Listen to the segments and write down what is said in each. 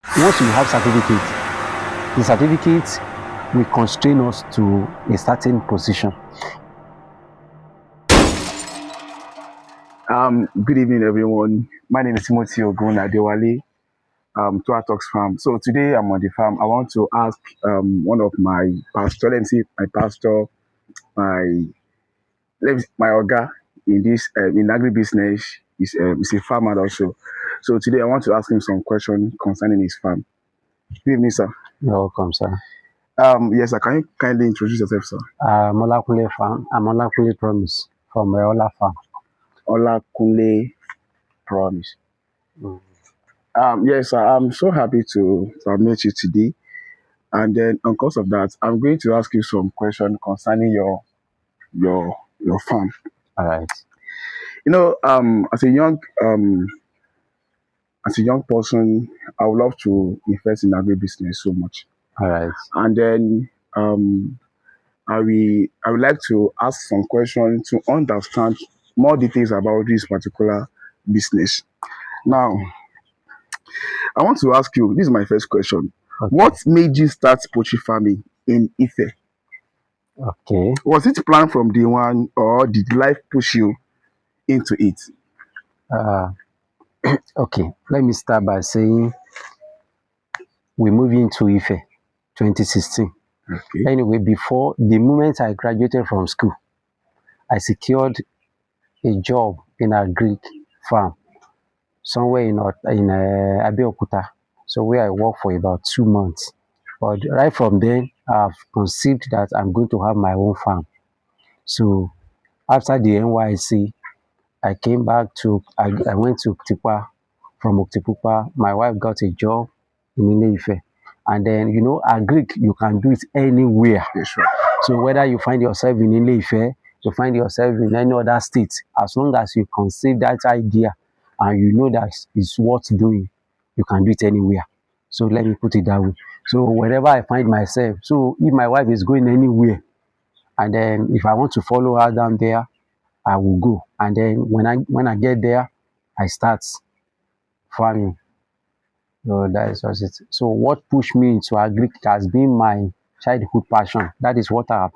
Once we have certificate, the certificate will constrain us to a certain position. Good evening, everyone. My name is Timothy Ogun Adewale, to our Talks Farm. So today I'm on the farm. I want to ask one of my pastor, let me see, my pastor, my my Oga in this in agribusiness is a farmer also. So today I want to ask him some questions concerning his farm. Good evening, sir. You're welcome, sir. Yes, sir. Can you kindly introduce yourself, sir? Molakule Farm. I'm Molakule Promise from Ola Farm. Olakunle Promise. Mm. Yes, sir. I'm so happy to have met you today. And then, on course of that, I'm going to ask you some questions concerning your farm. All right. You know, as a young person, I would love to invest in agribusiness so much. All right. And then, I would like to ask some questions to understand more details about this particular business. Now, I want to ask you. This is my first question. Okay. What made you start poultry farming in Ife? Okay. Was it planned from day one, or did life push you into it? Uh, okay. Let me start by saying we moved into Ife 2016. Okay. Anyway, before the moment I graduated from school, I secured a job in a Greek farm somewhere in Abeokuta. So where I worked for about 2 months. But right from then, I've conceived that I'm going to have my own farm. So after the NYC, I came back I went to Okitipa. From Okitipupa, my wife got a job in Ile-Ife. And then, Greek, you can do it anywhere. Yes, right. So whether you find yourself in Ile-Ife, you find yourself in any other state, as long as you conceive that idea and you know that it's worth doing, you can do it anywhere. So let me put it that way. So wherever I find myself, so if my wife is going anywhere, and then if I want to follow her down there, I will go. And then when I get there, I start farming. So that is just it. So what pushed me into agric has been my childhood passion. That is what I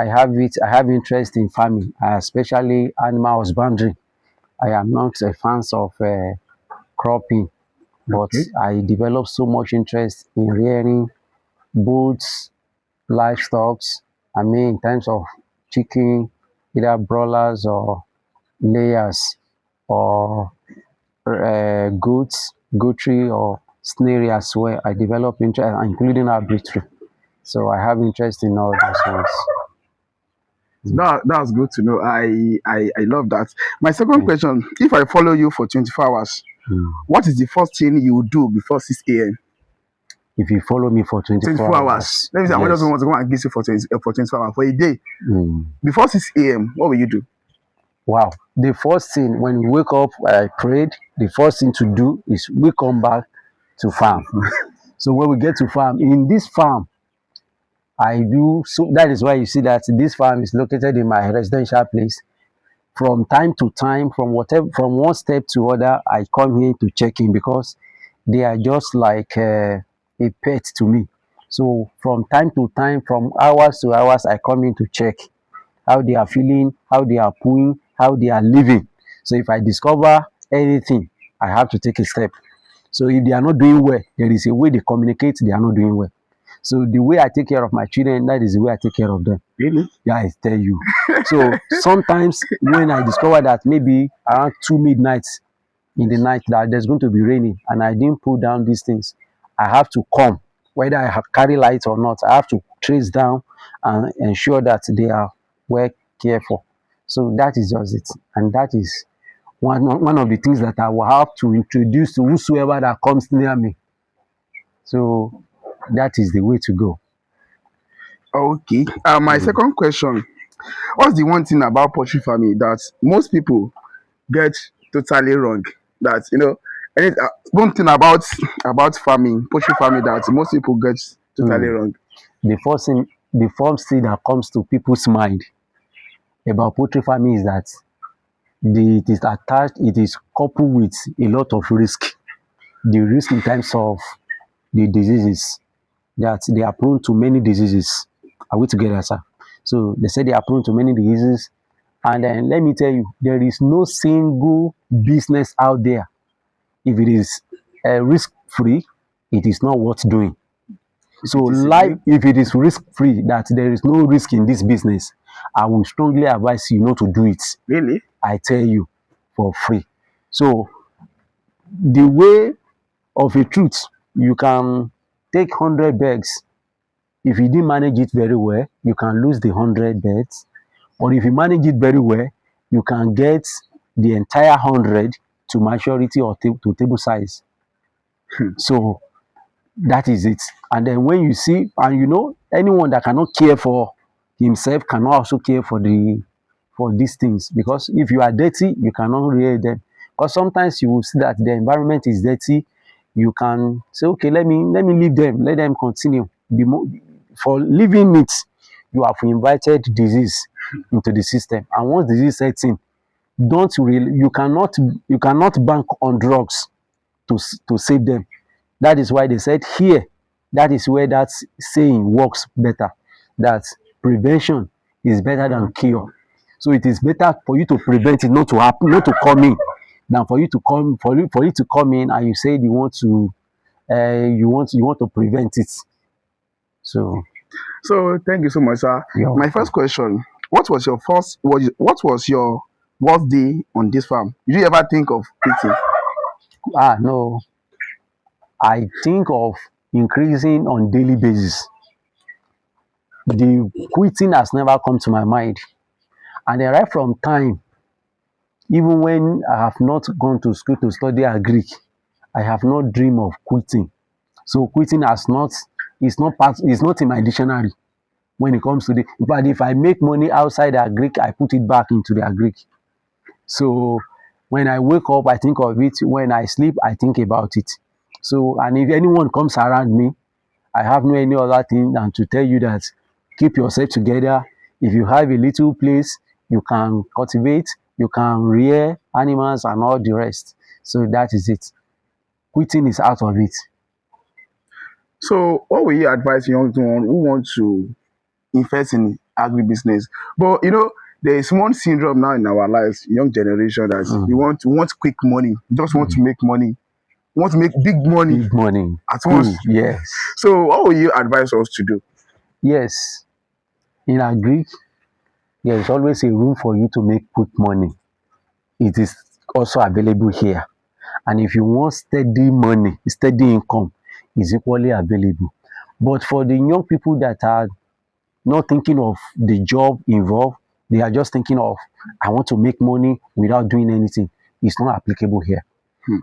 have it. I have interest in farming, especially animal husbandry. I am not a fan of cropping, but Okay. I developed so much interest in rearing both livestock. I mean, in terms of chicken, either broilers or layers, or goats, goatry, or snary as well. I developed interest, including arbitrary. So I have interest in all those ones. That's good to know. I love that. My second question: if I follow you for 24 hours, what is the first thing you would do before 6 a.m.? If you follow me for 24 hours. Let me say, I just want to go and kiss you for 24 hours for a day. Before 6 a.m., what will you do? Wow. The first thing, when you wake up, I prayed, the first thing to do is we come back to farm. So when we get to farm, in this farm, I do, so that is why you see that this farm is located in my residential place. From time to time, from one step to other, I come here to check in because they are just like a pet to me. So from time to time, from hours to hours, I come in to check how they are feeling, how they are pooing, how they are living. So if I discover anything, I have to take a step. So if they are not doing well, there is a way they communicate they are not doing well. So the way I take care of my children, that is the way I take care of them. Really? Yeah, I tell you. So sometimes when I discover that maybe around 2 midnight in the night that there's going to be raining and I didn't pull down these things, I have to come, whether I have carry lights or not, I have to trace down and ensure that they are well cared for. So that is just it. And that is one of the things that I will have to introduce to whosoever that comes near me. So that is the way to go. Okay. My second question: what's the one thing about poultry farming that most people get totally wrong? That one thing about farming, poultry farming, that most people get totally wrong. The first thing that comes to people's mind about poultry farming is that it is coupled with a lot of risk. the risk in terms of the diseases, that they are prone to many diseases. Are we together, sir? So they say they are prone to many diseases. And then let me tell you, there is no single business out there. If it is risk free, it is not worth doing. So You life, disagree? if it is risk free, that there is no risk in this business, I will strongly advise you not to do it. Really? I tell you, for free. So the way of a truth, you can take 100 bags. If you didn't manage it very well, you can lose the 100 bags. Or if you manage it very well, you can get the entire 100 to maturity or to table size. So that is it. And then when you see, and you know, anyone that cannot care for himself cannot also care for these things, because if you are dirty, you cannot rear them. Because sometimes you will see that the environment is dirty, you can say, okay, let me leave them, let them continue. For leaving it, you have invited disease into the system, and once disease sets in, don't really you cannot bank on drugs to save them. That is why they said here, that is where that saying works better, that prevention is better than cure. So it is better for you to prevent it not to happen, not to come in, than for you to come in and you say you want to prevent it. So So thank you so much, sir. you're My welcome. first question: what was your worst day on this farm? Did you ever think of quitting? No, I think of increasing on daily basis. The quitting has never come to my mind. And then right from time, even when I have not gone to school to study agric, I have not dreamed of quitting. So quitting has not is not in my dictionary when it comes to the. But if I make money outside the agric, I put it back into the agric. So when I wake up, I think of it. When I sleep, I think about it. So, and if anyone comes around me, I have no any other thing than to tell you that keep yourself together. If you have a little place, you can cultivate, you can rear animals and all the rest. So that is it. Quitting is out of it. So what will you advise young one who want to invest in agribusiness? But there is one syndrome now in our lives, young generation, that you Mm. want quick money, just want to make money, want to make big money Big money. at once. Yes. So what will you advise us to do? Yes. In agri, there is always a room for you to make quick money. It is also available here. And if you want steady money, steady income, is equally available. But for the young people that are not thinking of the job involved, they are just thinking of, I want to make money without doing anything. It's not applicable here.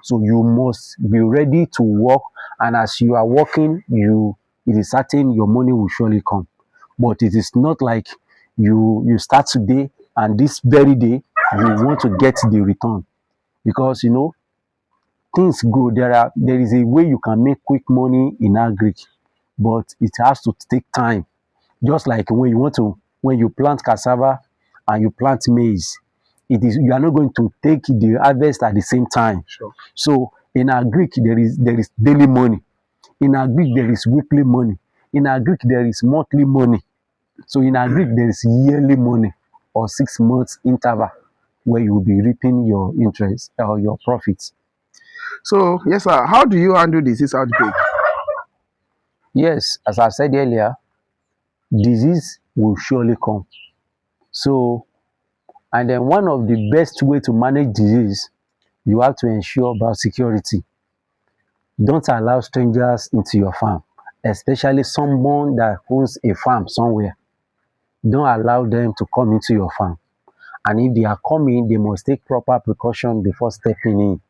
So you must be ready to work, and as you are working, it is certain your money will surely come. But it is not like you start today and this very day you want to get the return, because things go. There is a way you can make quick money in agric, but it has to take time. Just like when you plant cassava and you plant maize, you are not going to take the harvest at the same time. Sure. So in agric there is daily money. In agric there is weekly money. In agric there is monthly money. So in agric there is yearly money, or 6 months interval, where you will be reaping your interest or your profits. So yes, sir. How do you handle disease outbreak? Yes, as I said earlier, disease will surely come. So, and then one of the best way to manage disease, you have to ensure biosecurity. Don't allow strangers into your farm, especially someone that owns a farm somewhere. Don't allow them to come into your farm. And if they are coming, they must take proper precaution before stepping in.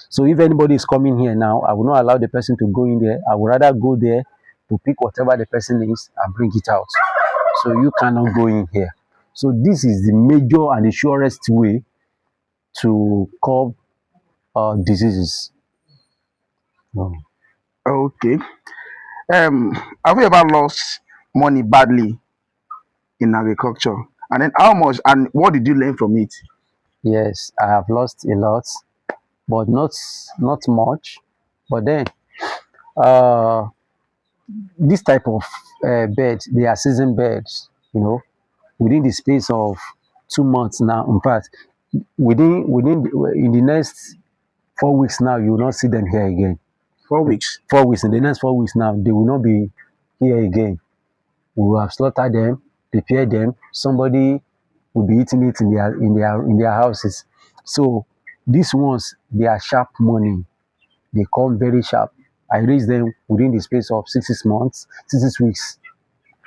So if anybody is coming here now, I will not allow the person to go in there. I would rather go there to pick whatever the person needs and bring it out. So you cannot go in here. So this is the major and the surest way to curb diseases. Mm. Okay. Have you ever lost money badly in agriculture? And then how much and what did you learn from it? Yes, I have lost a lot, but not much. But then uh, this type of birds, they are season birds, within the space of 2 months now. In fact, in the next 4 weeks now, you will not see them here again. 4 weeks. 4 weeks, in the next 4 weeks now, they will not be here again. We will have slaughtered them, prepared them. Somebody will be eating it in their houses. So these ones, they are sharp money. They come very sharp. I raise them within the space of 6 months, 6 weeks,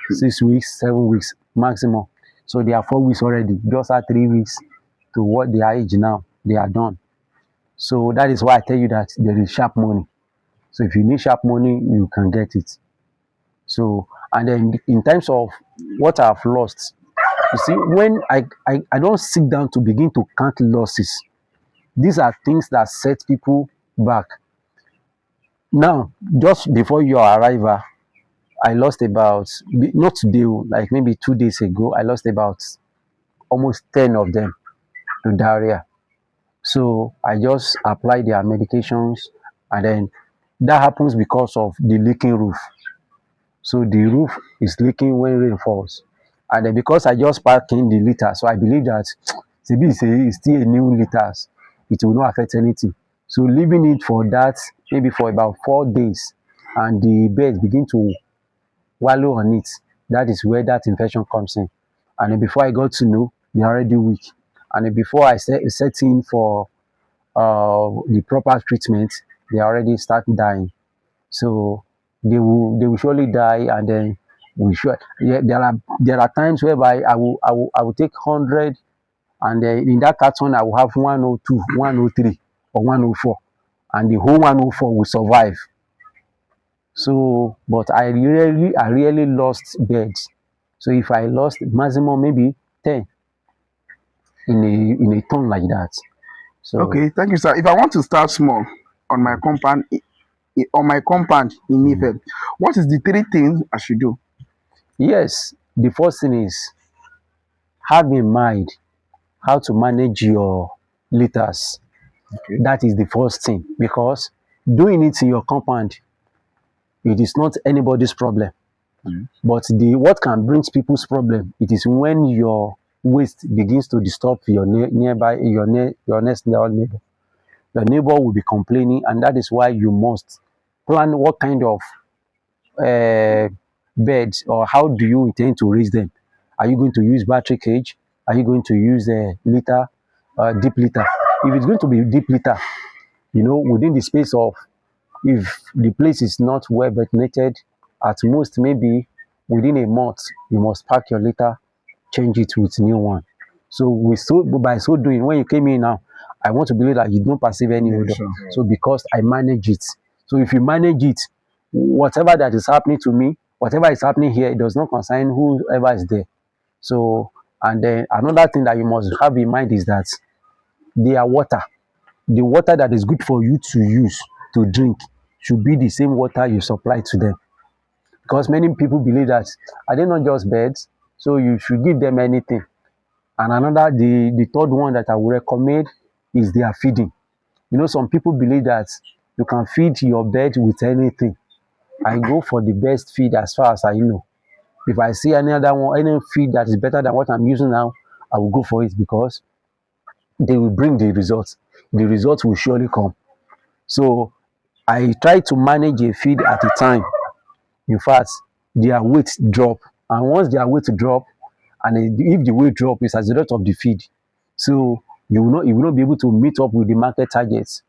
6 weeks, 7 weeks maximum. So they are 4 weeks already. Just add 3 weeks to what their age now. They are done. So that is why I tell you that there is sharp money. So if you need sharp money, you can get it. So, and then in terms of what I've lost, you see, when I don't sit down to begin to count losses, these are things that set people back. Now, just before your arrival, I lost about, not today, like maybe 2 days ago, I lost about almost 10 of them to diarrhea. So I just apply their medications, and then that happens because of the leaking roof. So the roof is leaking when rain falls. And then because I just pack in the litter, so I believe that maybe it's still a new litters, it will not affect anything. So leaving it for that, maybe for about 4 days, and the birds begin to wallow on it, that is where that infection comes in. And then before I got to know, they're already weak. And then before I set in for the proper treatment, they already start dying. So they will surely die, and then we should. Yeah, there are times whereby I will take 100, and in that carton I will have 102, 103, or 104, and the whole 104 will survive. So, but I really lost birds. So if I lost maximum maybe 10 in a ton like that. So Okay, thank you, sir. If I want to start small on my compound, on my compound in Ife, what is the three things I should do? yes, the first thing is have in mind how to manage your litters. Okay. That is the first thing, because doing it in your compound, it is not anybody's problem. Mm. But the what can bring people's problem, it is when your waste begins to disturb your nearby, your next door neighbor. Your neighbor will be complaining, and that is why you must plan what kind of uh, beds, or how do you intend to raise them. Are you going to use battery cage? Are you going to use a litter, deep litter? If it's going to be deep litter, within the space of, if the place is not well ventilated, at most maybe within a month, you must pack your litter, change it with new one. So by so doing, when you came in now, I want to believe that you don't perceive any Yeah, odor. sure. So because I manage it. So if you manage it, whatever that is happening to me, whatever is happening here, it does not concern whoever is there. So, and then another thing that you must have in mind is that their water, the water that is good for you to use to drink, should be the same water you supply to them. Because many people believe that are they not just birds, so you should give them anything. And another, the third one that I would recommend is their feeding. Some people believe that you can feed your bird with anything. I go for the best feed as far as I know. If I see any other one, any feed that is better than what I'm using now, I will go for it, because they will bring the results. The results will surely come. So I try to manage a feed at a time. In fact, their weight drop, and once their weight drop, and if the weight drop is as a result of the feed, so you will not be able to meet up with the market targets.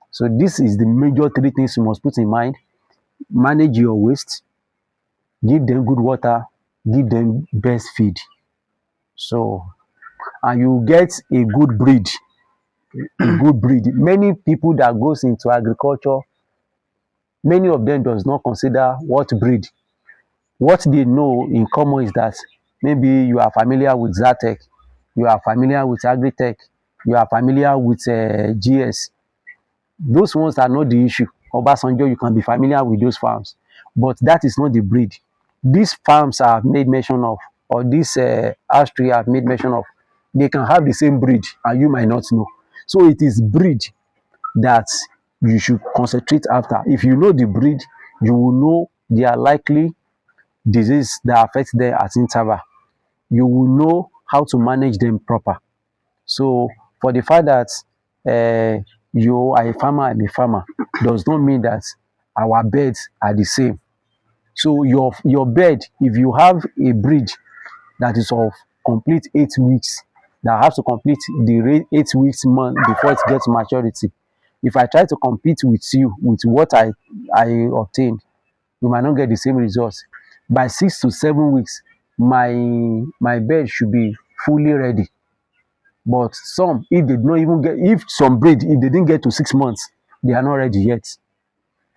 So this is the major three things you must put in mind: manage your waste, give them good water, give them best feed. So, and you get a good breed. A good breed. Many people that goes into agriculture, many of them does not consider what breed. What they know in common is that maybe you are familiar with Zatec, you are familiar with Agritech, you are familiar with GS. Those ones are not the issue. Obasanjo, you can be familiar with those farms, but that is not the breed. These farms are made mention of, or this astray have made mention of, they can have the same breed and you might not know. So it is breed that you should concentrate after. If you know the breed, you will know their likely disease that affects them at interval. You will know how to manage them proper. So for the fact that you are a farmer, I'm a farmer, does not mean that our beds are the same. So your bed, if you have a breed that is of complete 8 weeks, that has to complete the 8 weeks month before it gets maturity. If I try to compete with you with what I obtained, we might not get the same results. By 6 to 7 weeks, my bed should be fully ready. But some, if they don't even get, if some breed, if they didn't get to 6 months, they are not ready yet.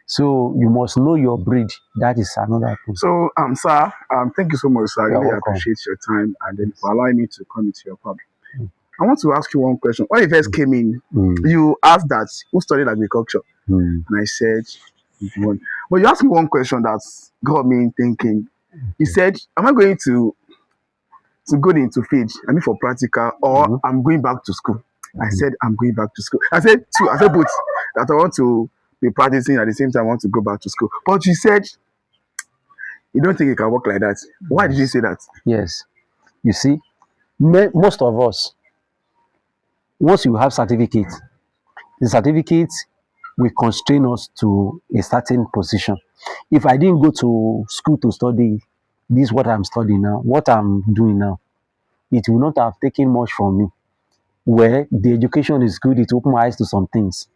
So you must know your breed. That is another thing. So, sir, thank you so much, sir. I You're really welcome. appreciate your time and then for allowing me to come into your farm. I want to ask you one question. When you first came in, you asked that who studied agriculture, and I said, one. But you asked me one question that got me thinking. You said, "Am I going to go into field? I mean, for practical, or I'm going back to school?" I said, "I'm going back to school." I said, "Two." I said, "Both." That I want to be practicing at the same time. I want to go back to school. But you said you don't think it can work like that. Why did you say that? Yes. You see, most of us, once you have certificate, the certificate will constrain us to a certain position. If I didn't go to school to study this, what I'm studying now, what I'm doing now, it will not have taken much from me. Where the education is good, it opened my eyes to some things.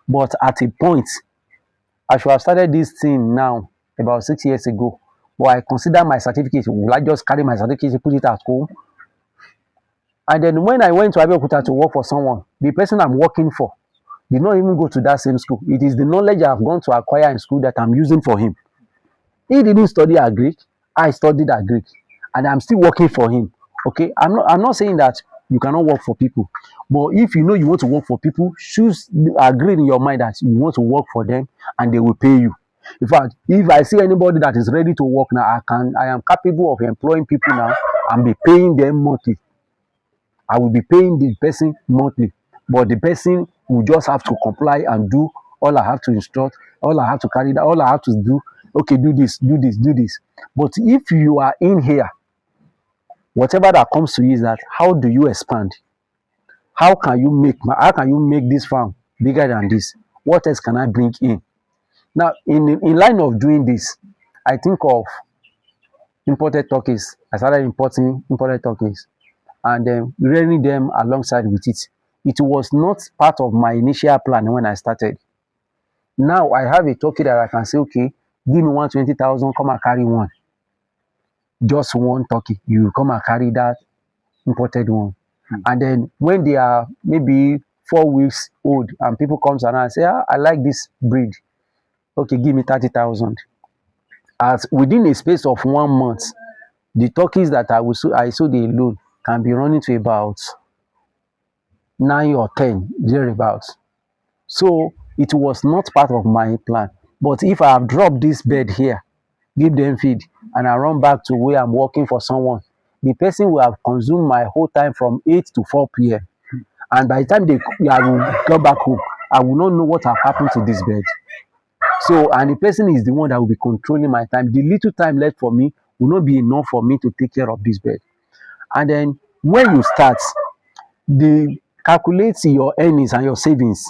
But at a point, I should have started this thing now about 6 years ago. But I consider my certificate. Will I just carry my certificate, put it at home? And then when I went to Abeokuta to work for someone, the person I'm working for did not even go to that same school. It is the knowledge I've gone to acquire in school that I'm using for him. He didn't study agric. I studied agric, and I'm still working for him. Okay, I'm not saying that you cannot work for people, but if you know you want to work for people, choose agree in your mind that you want to work for them, and they will pay you. In fact, if I see anybody that is ready to work now, I am capable of employing people now and be paying them monthly. I will be paying the person monthly, but the person will just have to comply and do all I have to instruct, all I have to carry that, all I have to do. Okay, do this, do this, do this. But if you are in here, whatever that comes to you is that how do you expand? How can you make this farm bigger than this? What else can I bring in? Now, in line of doing this, I think of imported turkeys. I started importing imported turkeys and then rearing them alongside with it. It was not part of my initial plan when I started. Now I have a turkey that I can say, okay, give me 120,000, come and carry one. Just one turkey. You come and carry that imported one. And then when they are maybe 4 weeks old and people comes around and say, I like this breed. Okay, give me 30,000. As within a space of 1 month, the turkeys that I sold alone can be running to about 9 or 10 thereabouts. So it was not part of my plan. But if I have dropped this bed here, give them feed, and I run back to where I'm working for someone, the person will have consumed my whole time from 8 to 4 p.m. And by the time I will go back home, I will not know what have happened to this bed. So, and the person is the one that will be controlling my time. The little time left for me will not be enough for me to take care of this bed. And then when you start, the calculate your earnings and your savings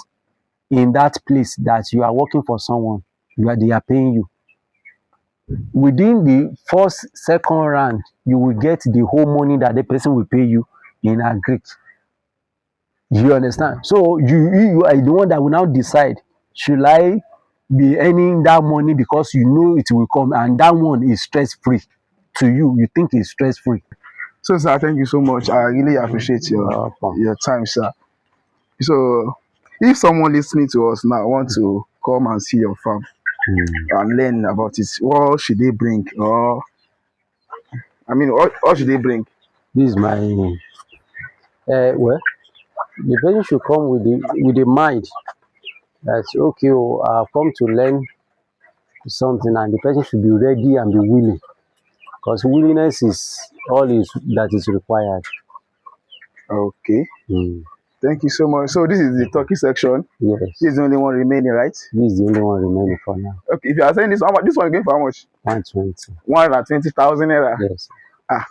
in that place that you are working for someone, they are paying you. Within the first, second round, you will get the whole money that the person will pay you in agric. You understand? So you are the one that will now decide, should I be earning that money because you know it will come, and that one is stress free to you. You think it's stress free. So, sir, thank you so much. I really appreciate your time, sir. So, if someone listening to us now want to come and see your farm and learn about it, what should they bring? Or I mean, what should they bring? This is my well, the person should come with the mind that's okay. Oh, I've come to learn something, and the person should be ready and be willing, because willingness is all is that is required. Okay. Mm. Thank you so much. So this is the turkey section. Yes. This is the only one remaining, right? This is the only one remaining for now. Okay, if you are saying this, how much? This one going for how much? 120. 120,000 naira. Yes. Ah.